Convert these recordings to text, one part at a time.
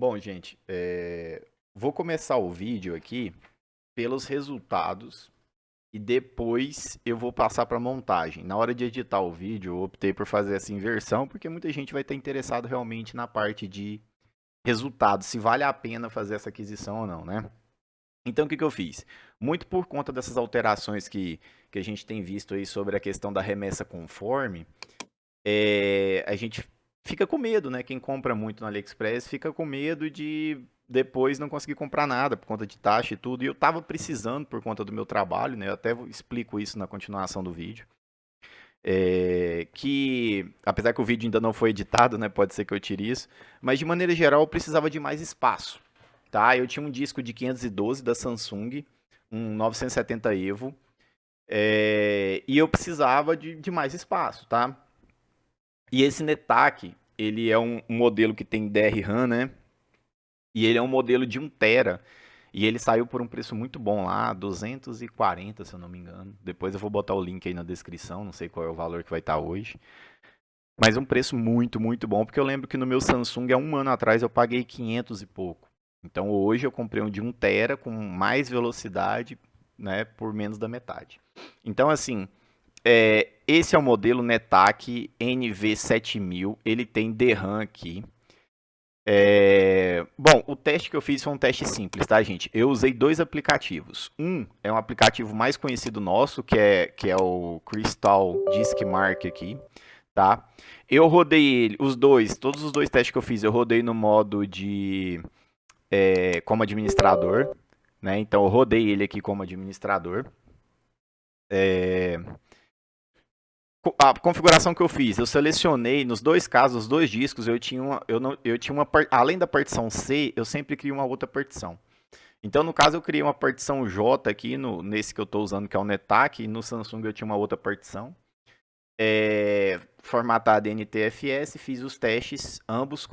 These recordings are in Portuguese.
Bom, gente, vou começar o vídeo aqui pelos resultados e depois eu vou passar para montagem. Na hora de editar o vídeo, eu optei por fazer essa inversão porque muita gente vai estar interessado realmente na parte de resultados, se vale a pena fazer essa aquisição ou não, né? Então, o que eu fiz? Muito por conta dessas alterações que a gente tem visto aí sobre a questão da remessa conforme, a gente fica com medo, né? Quem compra muito no AliExpress fica com medo de depois não conseguir comprar nada por conta de taxa e tudo. E eu tava precisando por conta do meu trabalho, né? Eu até explico isso na continuação do vídeo. Que, apesar que o vídeo ainda não foi editado, né? Pode ser que eu tire isso. Mas de maneira geral, eu precisava de mais espaço, tá? Eu tinha um disco de 512 da Samsung, um 970 EVO, e eu precisava de mais espaço, tá? E esse Netac, ele é um modelo que tem DRAM, né? E ele é um modelo de 1 tera. E ele saiu por um preço muito bom lá, 240, se eu não me engano. Depois eu vou botar o link aí na descrição, não sei qual é o valor que vai estar hoje. Mas um preço muito, muito bom, porque eu lembro que no meu Samsung, há um ano atrás, eu paguei 500 e pouco. Então hoje eu comprei um de 1 tera com mais velocidade, né, por menos da metade. Então assim, esse é o modelo Netac NV7000, ele tem DRAM aqui. Bom, o teste que eu fiz foi um teste simples, tá, gente? Eu usei dois aplicativos. Um é um aplicativo mais conhecido nosso, que é o Crystal Disk Mark aqui, tá? Eu rodei ele, todos os dois testes que eu fiz, eu rodei no modo de como administrador, né? Então eu rodei ele aqui como administrador. A configuração que eu fiz, eu selecionei nos dois casos, os dois discos, além da partição C, eu sempre crio uma outra partição. Então, no caso, eu criei uma partição J aqui, nesse que eu estou usando, que é o Netac, e no Samsung eu tinha uma outra partição. Formatada em NTFS, fiz os testes, ambos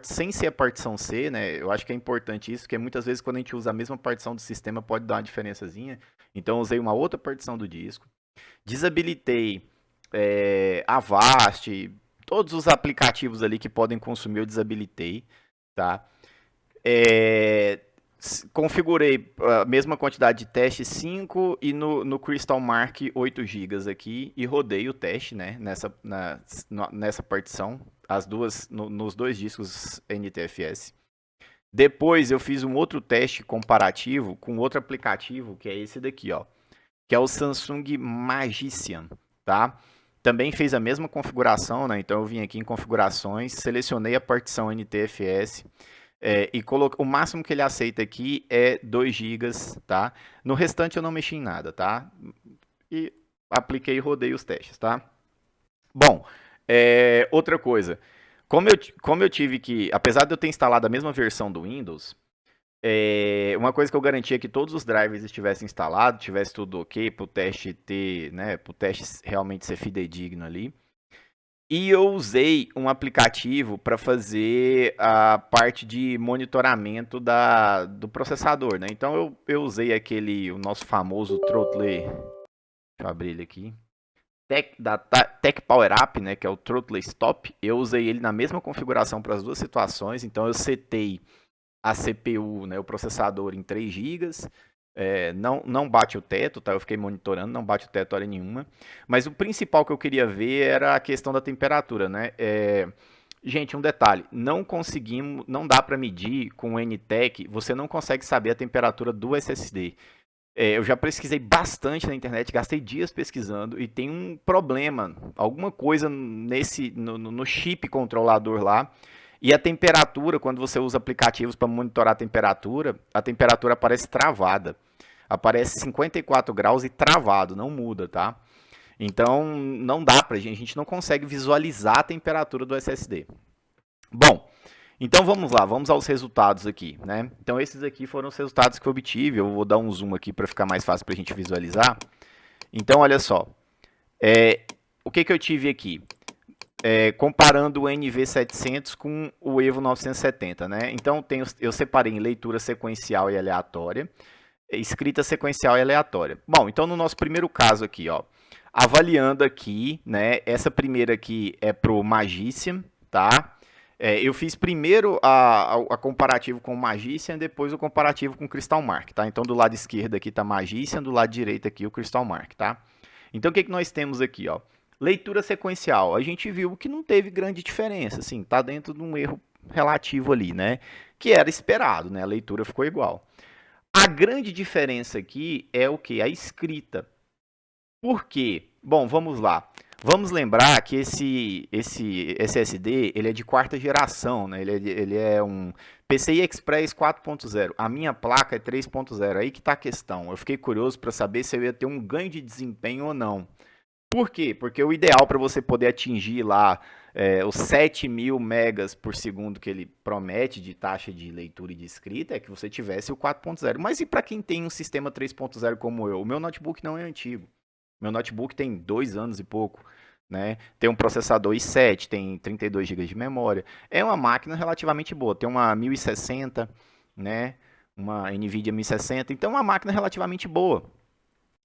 sem ser a partição C, né? Eu acho que é importante isso, porque muitas vezes quando a gente usa a mesma partição do sistema pode dar uma diferençazinha. Então, eu usei uma outra partição do disco. Desabilitei Avast, todos os aplicativos ali que podem consumir eu desabilitei, tá? Configurei a mesma quantidade de teste 5 e no Crystal Mark 8 GB aqui e rodei o teste, né, nessa partição, nos dois discos NTFS. Depois eu fiz um outro teste comparativo com outro aplicativo, que é esse daqui, ó, que é o Samsung Magician, tá? Também fez a mesma configuração, né? Então eu vim aqui em configurações, selecionei a partição NTFS e o máximo que ele aceita aqui é 2 GB, tá? No restante eu não mexi em nada, tá? E apliquei e rodei os testes, tá? Bom, outra coisa, como eu tive que, apesar de eu ter instalado a mesma versão do Windows, uma coisa que eu garantia é que todos os drivers estivessem instalados, tivesse tudo ok para o teste ter, né, para o teste realmente ser fidedigno ali. E eu usei um aplicativo para fazer a parte de monitoramento do processador, né? Então eu usei o nosso famoso Throttle, deixa eu abrir ele aqui, Tech Power Up, né, que é o Throttle Stop. Eu usei ele na mesma configuração para as duas situações, então eu setei a CPU, né, o processador em 3 GB, não bate o teto, tá? Eu fiquei monitorando, não bate o teto hora nenhuma. Mas o principal que eu queria ver era a questão da temperatura, né? Gente, um detalhe, não dá para medir com o NTEC, você não consegue saber a temperatura do SSD. Eu já pesquisei bastante na internet, gastei dias pesquisando e tem um problema, alguma coisa no chip controlador lá. E a temperatura, quando você usa aplicativos para monitorar a temperatura aparece travada. Aparece 54 graus e travado, não muda, tá? Então, não dá pra gente, a gente não consegue visualizar a temperatura do SSD. Bom, então vamos lá, vamos aos resultados aqui, né? Então esses aqui foram os resultados que eu obtive, eu vou dar um zoom aqui para ficar mais fácil para a gente visualizar. Então, olha só, o que eu tive aqui? Comparando o NV700 com o Evo 970, né? Então eu separei em leitura sequencial e aleatória, escrita sequencial e aleatória. Bom, então no nosso primeiro caso aqui, ó, avaliando aqui, né? Essa primeira aqui é pro Magician, tá? Eu fiz primeiro a comparativo com o Magician, depois o comparativo com o Crystal Mark, tá? Então do lado esquerdo aqui tá Magician, do lado direito aqui o Crystal Mark, tá? Então o que nós temos aqui, ó? Leitura sequencial. A gente viu que não teve grande diferença, assim, tá dentro de um erro relativo ali, né? Que era esperado, né? A leitura ficou igual. A grande diferença aqui é o que? A escrita. Por quê? Bom, vamos lá. Vamos lembrar que esse SSD ele é de quarta geração, né? Ele é um PCI Express 4.0. A minha placa é 3.0. Aí que está a questão. Eu fiquei curioso para saber se eu ia ter um ganho de desempenho ou não. Por quê? Porque o ideal para você poder atingir lá os 7.000 megas por segundo que ele promete de taxa de leitura e de escrita é que você tivesse o 4.0. Mas e para quem tem um sistema 3.0 como eu? O meu notebook não é antigo. Meu notebook tem 2 anos e pouco, né? Tem um processador i7, tem 32 GB de memória. É uma máquina relativamente boa. Tem uma 1060, né? Uma NVIDIA 1060. Então é uma máquina relativamente boa.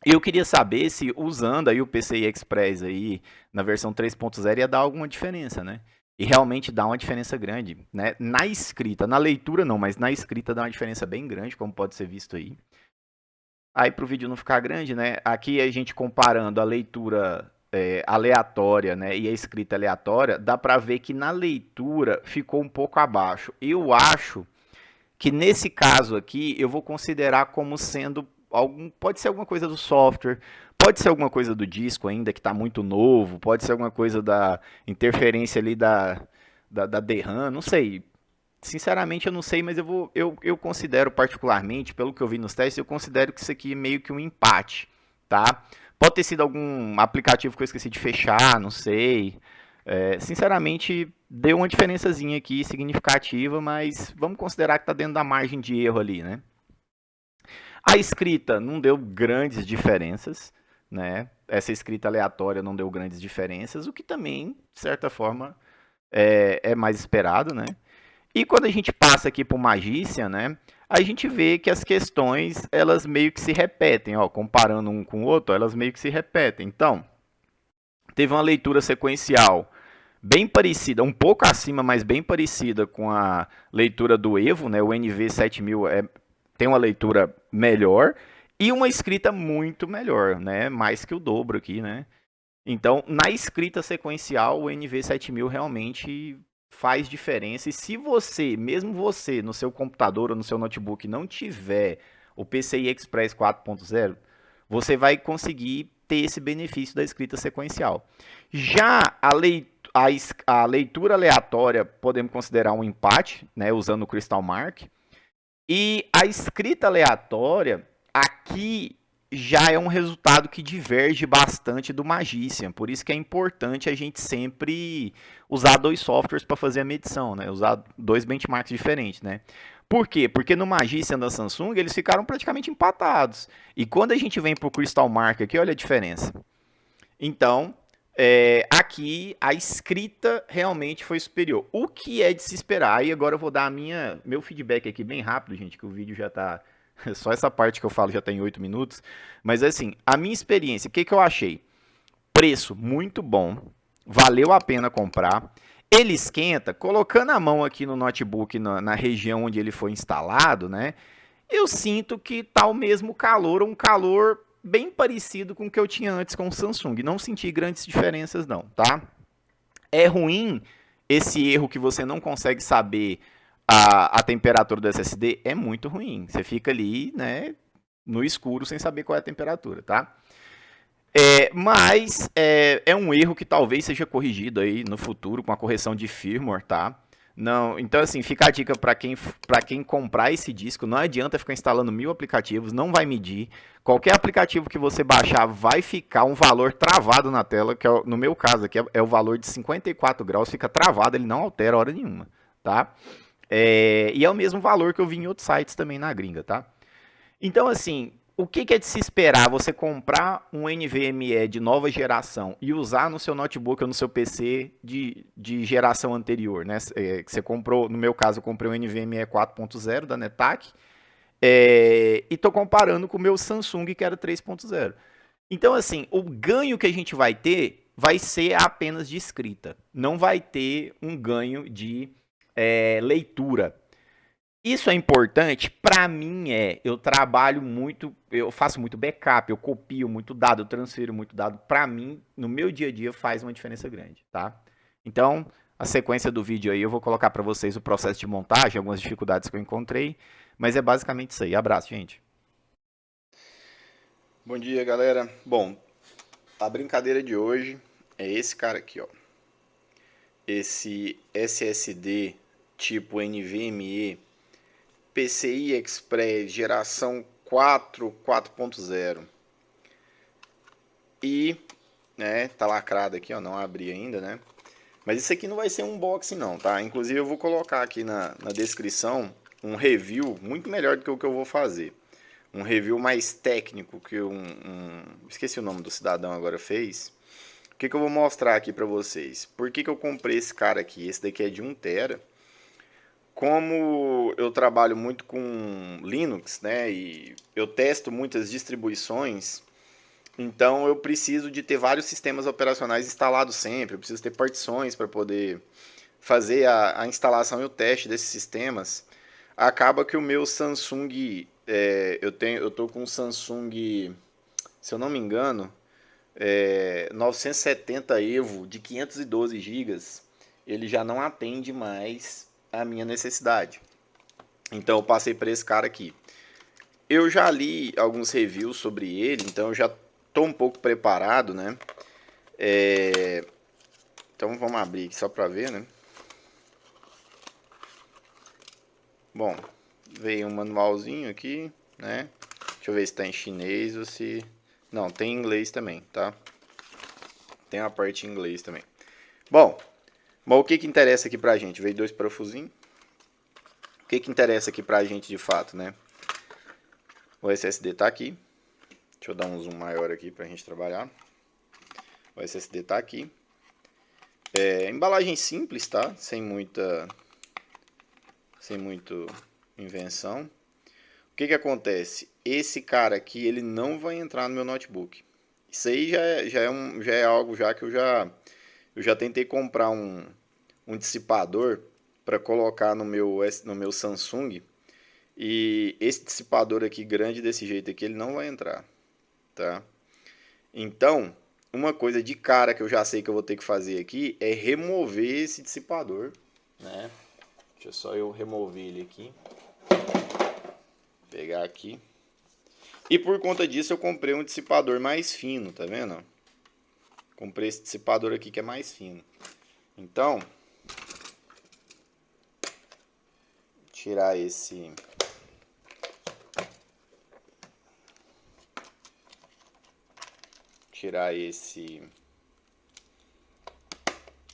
E eu queria saber se usando aí o PCI Express aí na versão 3.0 ia dar alguma diferença, né? E realmente dá uma diferença grande, né? Na escrita, na leitura não, mas na escrita dá uma diferença bem grande, como pode ser visto aí. Aí para o vídeo não ficar grande, né? Aqui a gente comparando a leitura aleatória, né, e a escrita aleatória, dá para ver que na leitura ficou um pouco abaixo. Eu acho que nesse caso aqui eu vou considerar como sendo pode ser alguma coisa do software, pode ser alguma coisa do disco ainda que está muito novo, pode ser alguma coisa da interferência ali da DRAM, não sei. Sinceramente eu não sei, mas eu considero particularmente, pelo que eu vi nos testes, eu considero que isso aqui é meio que um empate, tá? Pode ter sido algum aplicativo que eu esqueci de fechar, não sei. Sinceramente, deu uma diferençazinha aqui significativa, mas vamos considerar que está dentro da margem de erro ali, né? A escrita não deu grandes diferenças, né? Essa escrita aleatória não deu grandes diferenças, o que também, de certa forma, é mais esperado, né? E quando a gente passa aqui para o Magician, né, a gente vê que as questões elas meio que se repetem, ó, comparando um com o outro, elas meio que se repetem. Então, teve uma leitura sequencial bem parecida, um pouco acima, mas bem parecida com a leitura do Evo, né, o NV7000 tem uma leitura melhor e uma escrita muito melhor, né, mais que o dobro aqui, né. Então, na escrita sequencial, o NV7000 realmente faz diferença. E se você, mesmo você, no seu computador ou no seu notebook, não tiver o PCI Express 4.0, você vai conseguir ter esse benefício da escrita sequencial. Já a leitura aleatória, podemos considerar um empate, né, usando o Crystal Mark. E a escrita aleatória, aqui já é um resultado que diverge bastante do Magician. Por isso que é importante a gente sempre usar 2 softwares para fazer a medição, né? Usar 2 benchmarks diferentes, né? Por quê? Porque no Magician da Samsung eles ficaram praticamente empatados. E quando a gente vem para o Crystal Mark aqui, olha a diferença. Então, aqui a escrita realmente foi superior. O que é de se esperar? E agora eu vou dar meu feedback aqui bem rápido, gente, que o vídeo já está só essa parte que eu falo já tem 8 minutos. Mas assim, a minha experiência, o que eu achei? Preço muito bom, valeu a pena comprar. Ele esquenta, colocando a mão aqui no notebook, na região onde ele foi instalado, né? Eu sinto que tá o mesmo calor, um calor bem parecido com o que eu tinha antes com o Samsung. Não senti grandes diferenças não, tá? É ruim esse erro que você não consegue saber a temperatura do SSD, é muito ruim. Você fica ali, né, no escuro sem saber qual é a temperatura, tá? Mas é um erro que talvez seja corrigido aí no futuro com a correção de firmware, tá? Não, então assim, fica a dica para quem comprar esse disco, não adianta ficar instalando 1000 aplicativos, não vai medir. Qualquer aplicativo que você baixar vai ficar um valor travado na tela, que no meu caso aqui é o valor de 54 graus, fica travado, ele não altera hora nenhuma, tá? E é o mesmo valor que eu vi em outros sites também na gringa, tá? Então assim, o que é de se esperar você comprar um NVMe de nova geração e usar no seu notebook ou no seu PC de geração anterior, né? Que você comprou, no meu caso, eu comprei um NVMe 4.0 da Netac e estou comparando com o meu Samsung que era 3.0. Então, assim, o ganho que a gente vai ter vai ser apenas de escrita. Não vai ter um ganho de leitura. Isso é importante? Para mim eu trabalho muito, eu faço muito backup, eu copio muito dado, eu transfiro muito dado. Para mim, no meu dia a dia faz uma diferença grande, tá? Então, a sequência do vídeo aí eu vou colocar para vocês o processo de montagem, algumas dificuldades que eu encontrei, mas é basicamente isso aí. Abraço, gente. Bom dia, galera. Bom, a brincadeira de hoje é esse cara aqui, ó. Esse SSD tipo NVMe PCI Express geração 4.0. E, né, tá lacrado aqui, ó, não abri ainda, né? Mas isso aqui não vai ser um unboxing não, tá? Inclusive eu vou colocar aqui na descrição um review muito melhor do que o que eu vou fazer. Um review mais técnico que esqueci o nome do cidadão agora fez. O que eu vou mostrar aqui pra vocês? Por que eu comprei esse cara aqui? Esse daqui é de 1 tera. Como eu trabalho muito com Linux, né, e eu testo muitas distribuições, então eu preciso de ter vários sistemas operacionais instalados sempre, eu preciso ter partições para poder fazer a instalação e o teste desses sistemas. Acaba que o meu Samsung, eu tô com um Samsung, se eu não me engano, 970 EVO de 512 gigas, ele já não atende mais a minha necessidade. Então eu passei para esse cara aqui. Eu já li alguns reviews sobre ele, então eu já estou um pouco preparado, né? Então vamos abrir aqui só para ver, né? Bom, veio um manualzinho aqui, né? Deixa eu ver se está em chinês ou se... Não, tem em inglês também, tá? Tem a parte em inglês também. Bom, mas o que interessa aqui pra gente? Veio 2 parafusinhos. O que interessa aqui pra gente de fato, né? O SSD tá aqui. Deixa eu dar um zoom maior aqui pra gente trabalhar. O SSD tá aqui. Embalagem simples, tá? Sem muita invenção. O que acontece? Esse cara aqui, ele não vai entrar no meu notebook. Isso aí já é algo já que eu já tentei comprar um dissipador para colocar no meu Samsung. E esse dissipador aqui grande desse jeito aqui, ele não vai entrar, tá? Então, uma coisa de cara que eu já sei que eu vou ter que fazer aqui é remover esse dissipador, né? Deixa só eu remover ele aqui. Pegar aqui. E por conta disso eu comprei um dissipador mais fino, tá vendo? Comprei esse dissipador aqui que é mais fino. Então, tirar esse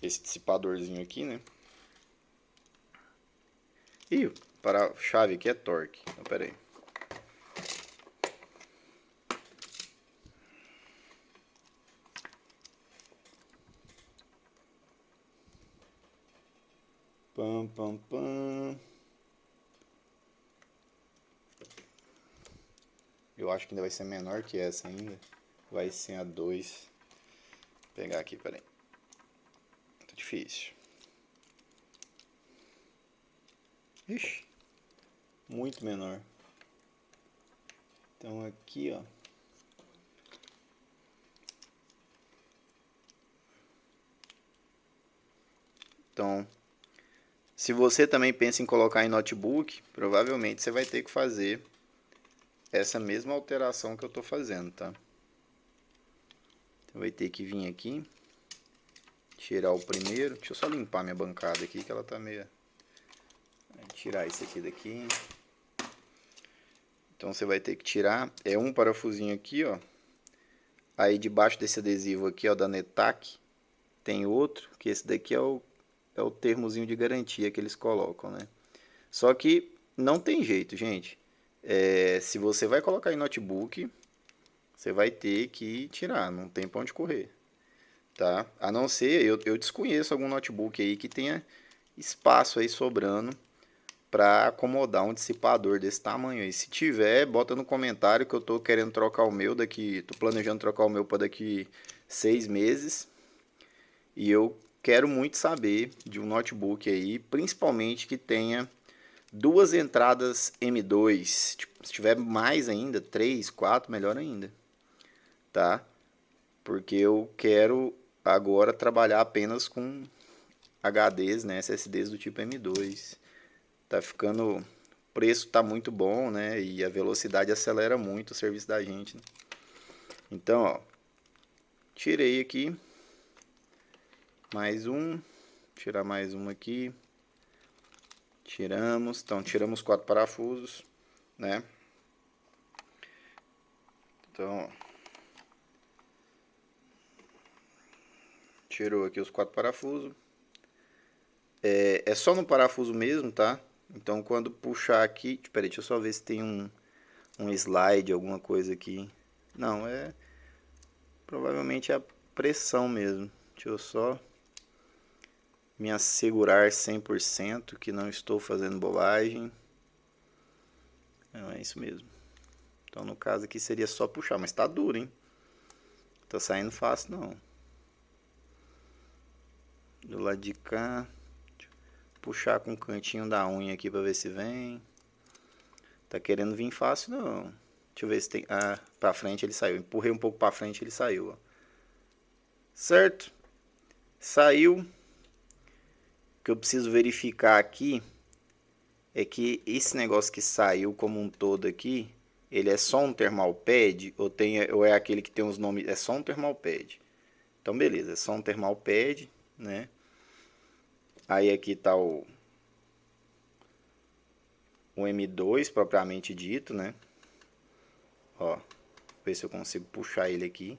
dissipadorzinho aqui, né? E para a chave aqui é torque. Então, pera aí. Pam, pam, pam. Eu acho que ainda vai ser menor que essa ainda. Vai ser a 2. Vou pegar aqui, peraí. Tá difícil. Ixi. Muito menor. Então aqui, ó. Então, se você também pensa em colocar em notebook, provavelmente você vai ter que fazer essa mesma alteração que eu tô fazendo, tá? Então vai ter que vir aqui, tirar o primeiro. Deixa eu só limpar minha bancada aqui, que ela tá meio... Tirar isso aqui daqui. Então você vai ter que tirar, um parafusinho aqui, ó. Aí debaixo desse adesivo aqui, ó, da Netac, tem outro, que esse daqui é o termozinho de garantia que eles colocam, né? Só que não tem jeito, gente. Se você vai colocar em notebook, você vai ter que tirar, não tem pra onde correr, tá? A não ser, eu desconheço algum notebook aí que tenha espaço aí sobrando para acomodar um dissipador desse tamanho aí. Se tiver, bota no comentário que eu tô querendo trocar o meu tô planejando trocar o meu para daqui 6 meses. E eu quero muito saber de um notebook aí, principalmente que tenha duas entradas M2. Tipo, se tiver mais ainda, 3, 4, melhor ainda, tá? Porque eu quero agora trabalhar apenas com HDs, né, SSDs do tipo M2. Tá ficando, o preço tá muito bom, né, e a velocidade acelera muito o serviço da gente, né? Então, ó, tirei aqui mais um, tirar mais um aqui. Tiramos, então tiramos 4 parafusos, né? Então, ó, tirou aqui os 4 parafusos. É só no parafuso mesmo, tá? Então, quando puxar aqui... Espera aí, deixa eu só ver se tem um slide, alguma coisa aqui. Não, provavelmente é a pressão mesmo. Deixa eu só me assegurar 100% que não estou fazendo bobagem. Não, é isso mesmo. Então, no caso aqui seria só puxar, mas tá duro, hein? Tá saindo fácil, não. Do lado de cá... Puxar com o cantinho da unha aqui pra ver se vem. Tá querendo vir fácil, não. Deixa eu ver se tem... Ah, pra frente ele saiu. Empurrei um pouco pra frente, ele saiu, ó. Certo? Saiu. O que eu preciso verificar aqui é que esse negócio que saiu como um todo aqui, ele é só um thermal pad ou é aquele que tem os nomes... É só um thermal pad. Então, beleza. É só um thermal pad, né? Aí aqui tá o M2 propriamente dito, né? Ó, ver se eu consigo puxar ele aqui.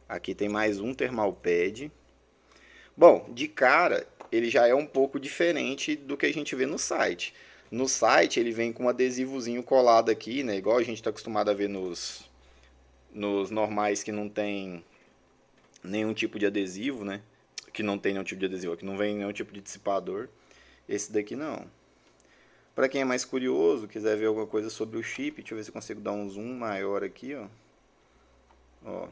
Aqui tem mais um thermal pad. Bom, de cara, ele já é um pouco diferente do que a gente vê no site. No site ele vem com um adesivozinho colado aqui, né? Igual a gente está acostumado a ver nos normais que não tem nenhum tipo de adesivo, né? Que não tem nenhum tipo de adesivo, que não vem nenhum tipo de dissipador. Esse daqui não. Para quem é mais curioso, quiser ver alguma coisa sobre o chip, deixa eu ver se eu consigo dar um zoom maior aqui, ó. Ó.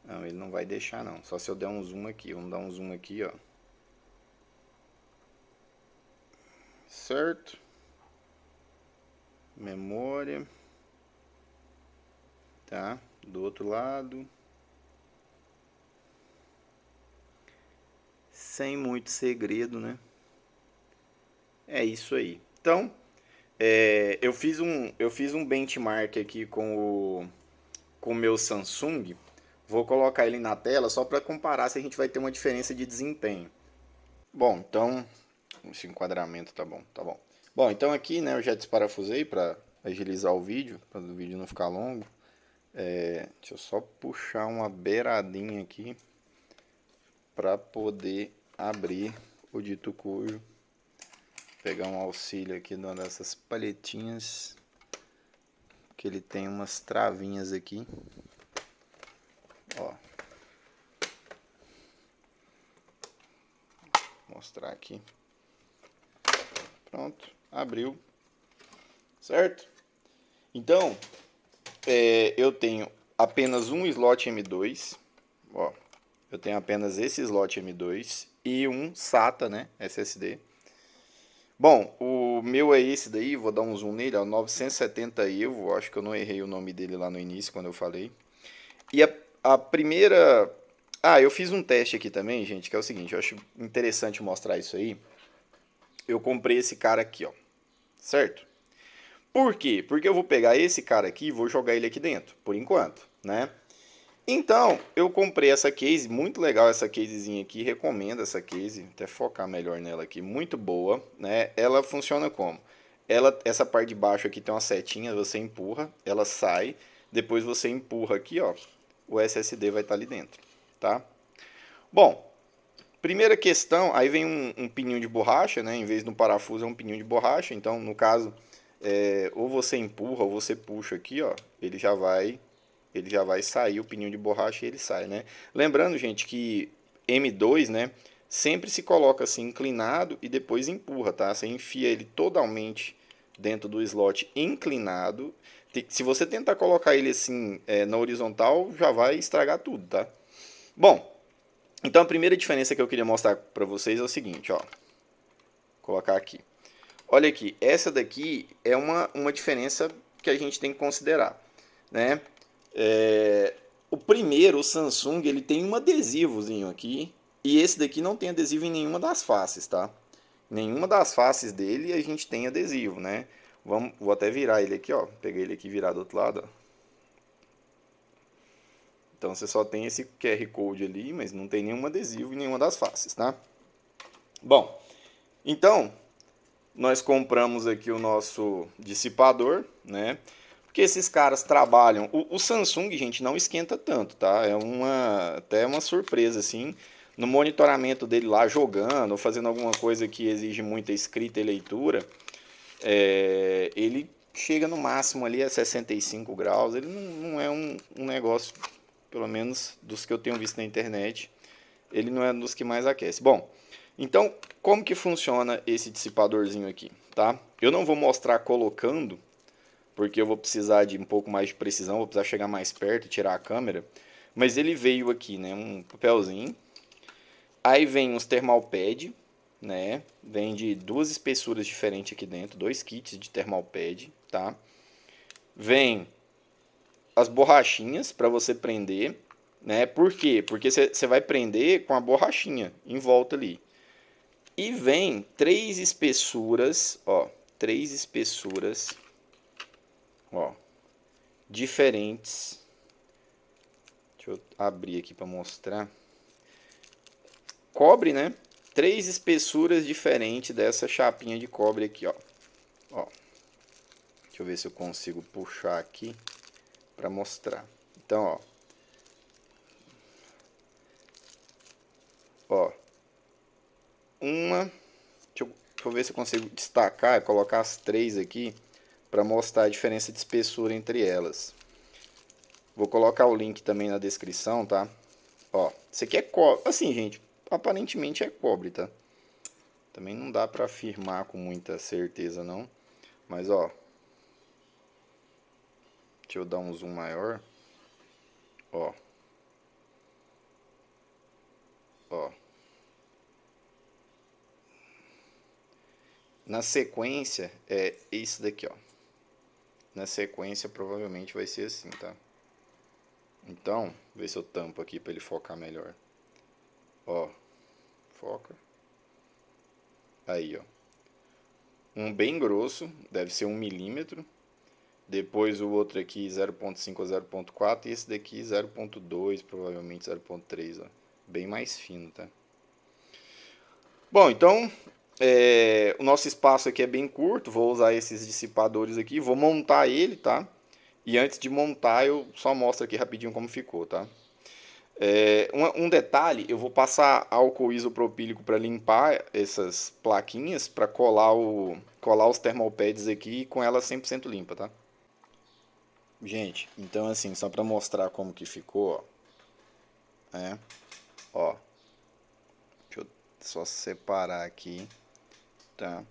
Não, ele não vai deixar não. Só se eu der um zoom aqui. Vamos dar um zoom aqui, ó. Certo. Memória. Tá. Do outro lado. Sem muito segredo, né? É isso aí. Então, eu fiz um benchmark aqui com o meu Samsung. Vou colocar ele na tela só para comparar se a gente vai ter uma diferença de desempenho. Bom, então, esse enquadramento tá bom, tá bom. Bom, então aqui, né, eu já desparafusei para agilizar o vídeo, para o vídeo não ficar longo. Deixa eu só puxar uma beiradinha aqui para poder abrir o dito cujo. Pegar um auxílio aqui de uma dessas palhetinhas, que ele tem umas travinhas aqui. Ó. Vou mostrar aqui. Pronto, abriu. Certo? Então, eu tenho apenas um slot M2. Ó, eu tenho apenas esse slot M2 e um SATA, né, SSD. Bom, o meu é esse daí, vou dar um zoom nele, é o 970 EVO, acho que eu não errei o nome dele lá no início quando eu falei. E a primeira... Ah, eu fiz um teste aqui também, gente, que é o seguinte, eu acho interessante mostrar isso aí. Eu comprei esse cara aqui, ó, certo? Por quê? Porque eu vou pegar esse cara aqui e vou jogar ele aqui dentro, por enquanto, né? Então, eu comprei essa case, muito legal essa casezinha aqui, recomendo essa case, até focar melhor nela aqui, muito boa, né? Ela funciona como? Essa parte de baixo aqui tem uma setinha, você empurra, ela sai, depois você empurra aqui, ó, o SSD vai estar ali dentro, tá? Bom, primeira questão, aí vem um pininho de borracha, né? Em vez de um parafuso é um pininho de borracha, então no caso, ou você empurra ou você puxa aqui, ó, ele já vai sair o pininho de borracha e ele sai, né? Lembrando, gente, que M2, né, sempre se coloca assim inclinado e depois empurra, tá? Você enfia ele totalmente dentro do slot inclinado. Se você tentar colocar ele assim na horizontal, já vai estragar tudo, tá? Bom, Então a primeira diferença que eu queria mostrar para vocês é o seguinte, ó. Vou colocar aqui. Olha aqui, essa daqui é uma diferença que a gente tem que considerar, né? É, o primeiro, o Samsung, ele tem um adesivozinho aqui, e esse daqui não tem adesivo em nenhuma das faces, tá? Nenhuma das faces dele a gente tem adesivo, né? Vou até virar ele aqui, ó. Peguei ele aqui virado do outro lado, ó. Então você só tem esse QR Code ali, mas não tem nenhum adesivo em nenhuma das faces, tá? Bom, então nós compramos aqui o nosso dissipador, né? Porque esses caras trabalham. O Samsung, gente, não esquenta tanto, tá? É até uma surpresa, assim. No monitoramento dele lá, jogando, ou fazendo alguma coisa que exige muita escrita e leitura, ele chega no máximo ali a 65 graus. Ele não é um negócio, pelo menos dos que eu tenho visto na internet, ele não é um dos que mais aquece. Bom, então, como que funciona esse dissipadorzinho aqui, tá? Eu não vou mostrar colocando, porque eu vou precisar de um pouco mais de precisão, vou precisar chegar mais perto e tirar a câmera, mas ele veio aqui, né, um papelzinho, aí vem uns thermal pad, né, vem de duas espessuras diferentes aqui dentro, dois kits de thermal pad, tá? Vem as borrachinhas para você prender, né? Por quê? Porque você vai prender com a borrachinha em volta ali. E vem três espessuras, ó, três espessuras, ó, diferentes. Deixa eu abrir aqui para mostrar. Cobre, né? Três espessuras diferentes dessa chapinha de cobre aqui, ó. Ó. Deixa eu ver se eu consigo puxar aqui para mostrar. Então, ó. Ó. Deixa eu ver se eu consigo destacar, colocar as três aqui para mostrar a diferença de espessura entre elas. Vou colocar o link também na descrição, tá? Ó, isso aqui é cobre. Assim, gente, aparentemente é cobre, tá? Também não dá para afirmar com muita certeza, não. Mas, ó. Deixa eu dar um zoom maior. Ó. Ó. Na sequência, é isso daqui, ó. Na sequência, provavelmente vai ser assim, tá? Então, ver se eu tampo aqui para ele focar melhor. Ó. Foca. Aí, ó. Um bem grosso, deve ser 1 milímetro. Depois o outro aqui 0.5 ou 0.4 e esse daqui 0.2, provavelmente 0.3, ó. Bem mais fino, tá? Bom, então o nosso espaço aqui é bem curto, vou usar esses dissipadores aqui, vou montar ele, tá? E antes de montar eu só mostro aqui rapidinho como ficou, tá? Um detalhe, eu vou passar álcool isopropílico para limpar essas plaquinhas, para colar os thermalpads aqui com ela 100% limpa, tá? Gente, então assim, só para mostrar como que ficou, ó, ó, deixa eu só separar aqui, tá?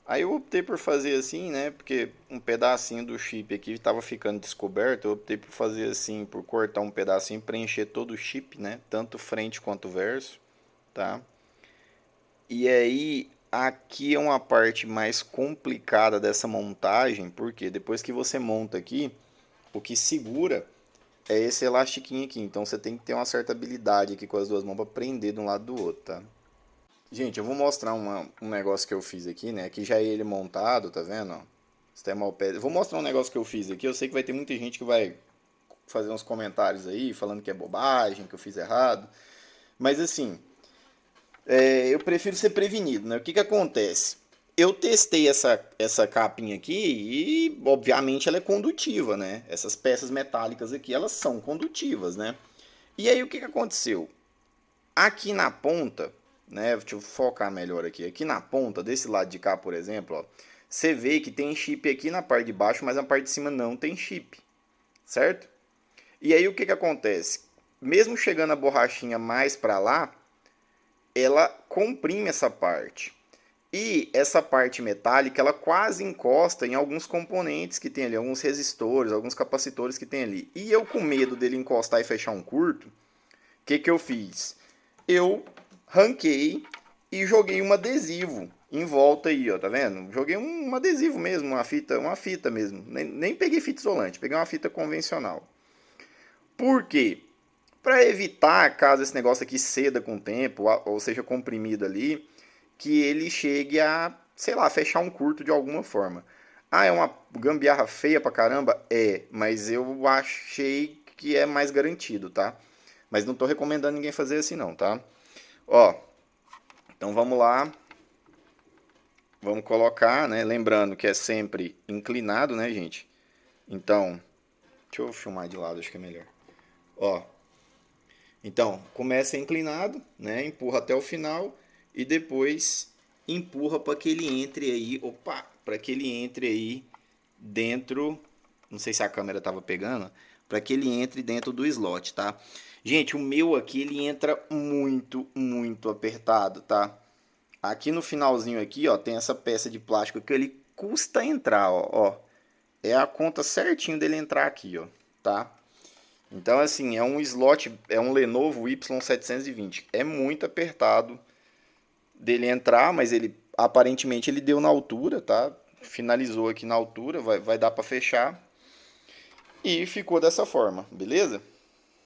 Aí eu optei por fazer assim, né, porque um pedacinho do chip aqui estava ficando descoberto, eu optei por fazer assim, por cortar um pedacinho, preencher todo o chip, né, tanto frente quanto verso, tá? E aí, aqui é uma parte mais complicada dessa montagem, porque depois que você monta aqui, o que segura é esse elastiquinho aqui. Então você tem que ter uma certa habilidade aqui com as duas mãos para prender de um lado do outro, tá? Gente, eu vou mostrar um negócio que eu fiz aqui, né? Aqui já é ele montado, tá vendo? Ó, sistema ao pé. Eu vou mostrar um negócio que eu fiz aqui. Eu sei que vai ter muita gente que vai fazer uns comentários aí, falando que é bobagem, que eu fiz errado. Mas assim, eu prefiro ser prevenido, né? O que que acontece? Eu testei essa capinha aqui e, obviamente, ela é condutiva, né? Essas peças metálicas aqui, elas são condutivas, né? E aí, o que que aconteceu? Aqui na ponta, né? Deixa eu focar melhor aqui. Aqui na ponta, desse lado de cá, por exemplo, ó, você vê que tem chip aqui na parte de baixo, mas na parte de cima não tem chip, certo? E aí, o que que acontece? Mesmo chegando a borrachinha mais para lá, ela comprime essa parte. E essa parte metálica, ela quase encosta em alguns componentes que tem ali, alguns resistores, alguns capacitores que tem ali. E eu com medo dele encostar e fechar um curto, o que que eu fiz? eu ranquei e joguei um adesivo em volta aí, ó, tá vendo? Joguei um adesivo mesmo, uma fita mesmo. Nem peguei fita isolante, peguei uma fita convencional. Por quê? Para evitar, caso esse negócio aqui ceda com o tempo, ou seja comprimido ali, que ele chegue a, sei lá, fechar um curto de alguma forma. Ah, é uma gambiarra feia pra caramba? É, mas eu achei que é mais garantido, tá? Mas não tô recomendando ninguém fazer assim não, tá? Ó, então vamos lá, vamos colocar, né? Lembrando que é sempre inclinado, né, gente? Então, deixa eu filmar de lado, acho que é melhor. Ó, então, começa inclinado, né? Empurra até o final e depois empurra para que ele entre aí, opa, para que ele entre aí dentro, não sei se a câmera estava pegando, para que ele entre dentro do slot, tá? Gente, o meu aqui ele entra muito apertado, tá? Aqui no finalzinho aqui, ó, tem essa peça de plástico que ele custa entrar, ó. É a conta certinho dele entrar aqui, ó, tá? Então, assim, é um slot, é um Lenovo Y720. É muito apertado dele entrar, mas ele aparentemente ele deu na altura, tá? Finalizou aqui na altura, vai dar para fechar. E ficou dessa forma, beleza?